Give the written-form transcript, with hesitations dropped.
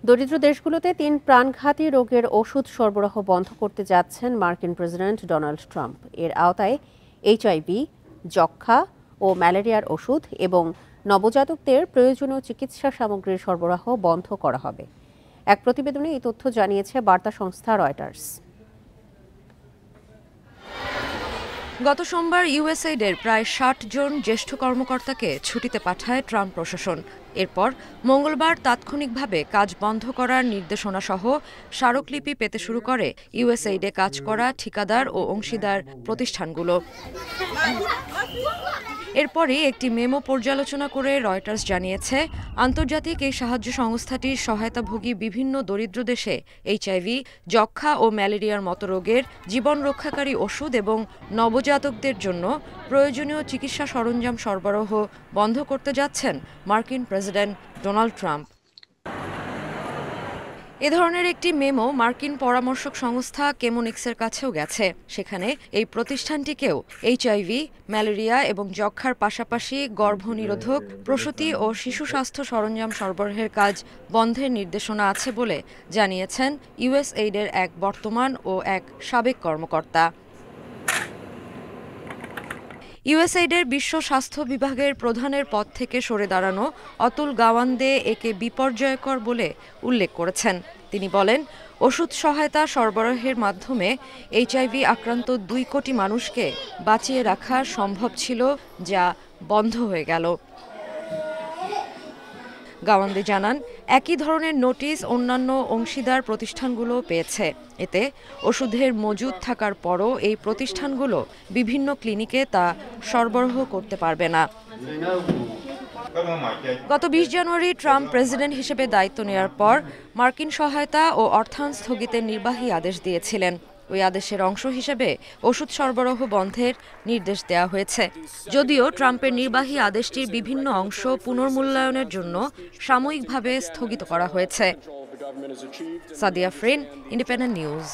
দরিদ্র দেশগুলোতে ৩ প্রাণঘাতী রোগের ওষুধ সরবরাহ বন্ধ করতে যাচ্ছেন মার্কিন প্রেসিডেন্ট ডোনাল্ড ট্রাম্প। এর আওতায় এইচআইভি, যক্ষ্মা ও ম্যালেরিয়ার ওষুধ এবং নবজাতকদের প্রয়োজনীয় চিকিৎসা সামগ্রীর সরবরাহ বন্ধ করা হবে। এক প্রতিবেদনে এই তথ্য জানিয়েছে বার্তা সংস্থা রয়টার্স। গত সোমবার ইউএসএইডের প্রায় ৬০ জন জ্যেষ্ঠ কর্মকর্তাকে ছুটিতে পাঠায় ট্রাম্প প্রশাসন। এরপর মঙ্গলবার তাৎক্ষণিকভাবে কাজ বন্ধ করার নির্দেশনা সহ স্মারকলিপি পেতে শুরু করে ইউএসএইডে কাজ করা ঠিকাদার ও অংশীদার প্রতিষ্ঠানগুলো। এরপরই একটি মেমো পর্যালোচনা করে রয়টার্স জানিয়েছে, আন্তর্জাতিক এই সাহায্য সংস্থাটির সহায়তাভোগী বিভিন্ন দরিদ্র দেশে এইচআইভি, যক্ষ্মা ও ম্যালেরিয়ার মতো রোগের জীবন রক্ষাকারী ওষুধ এবং নবজাতকদের জন্য প্রয়োজনীয় চিকিৎসা সরঞ্জাম সরবরাহ বন্ধ করতে যাচ্ছেন মার্কিন প্রেসিডেন্ট ডোনাল্ড ট্রাম্প। এ ধরনের একটি মেমো মার্কিন পরামর্শক সংস্থা কেমোনিক্সের কাছেও গেছে। সেখানে এই প্রতিষ্ঠানটিকেও এইচআইভি, ম্যালেরিয়া এবং যক্ষ্মার পাশাপাশি গর্ভনিরোধক, প্রসূতি ও শিশু স্বাস্থ্য সরঞ্জাম সরবরাহের কাজ বন্ধের নির্দেশনা আছে বলে জানিয়েছেন ইউএসএইডের এক বর্তমান ও এক সাবেক কর্মকর্তা। ইউএসএইডের বিশ্ব স্বাস্থ্য বিভাগের প্রধানের পদ থেকে সরে দাঁড়ানো অতুল গাওয়ান্দে একে বিপর্যয়কর বলে উল্লেখ করেছেন। তিনি বলেন, ওষুধ সহায়তা সরবরাহের মাধ্যমে এইচআইভি আক্রান্ত ২ কোটি মানুষকে বাঁচিয়ে রাখা সম্ভব ছিল, যা বন্ধ হয়ে গেল। গাওয়ান্দে জানান, একই ধরনের নোটিশ অন্যান্য অংশীদার প্রতিষ্ঠানগুলো পেয়েছে। এতে ওষুধের মজুদ থাকার পরও এই প্রতিষ্ঠানগুলো বিভিন্ন ক্লিনিকে তা সরবরাহ করতে পারবে না। গত ২০ জানুয়ারি ট্রাম্প প্রেসিডেন্ট হিসেবে দায়িত্ব নেওয়ার পর মার্কিন সহায়তা ও অর্থায়ন স্থগিতের নির্বাহী আদেশ দিয়েছিলেন। ওই আদেশের অংশ হিসেবে ওষুধ সরবরাহ বন্ধের নির্দেশ দেওয়া হয়েছে। যদিও ট্রাম্পের নির্বাহী আদেশটির বিভিন্ন অংশ পুনর্মূল্যায়নের জন্য সাময়িকভাবে স্থগিত করা হয়েছে। Sadia ফ্রিন, independent news.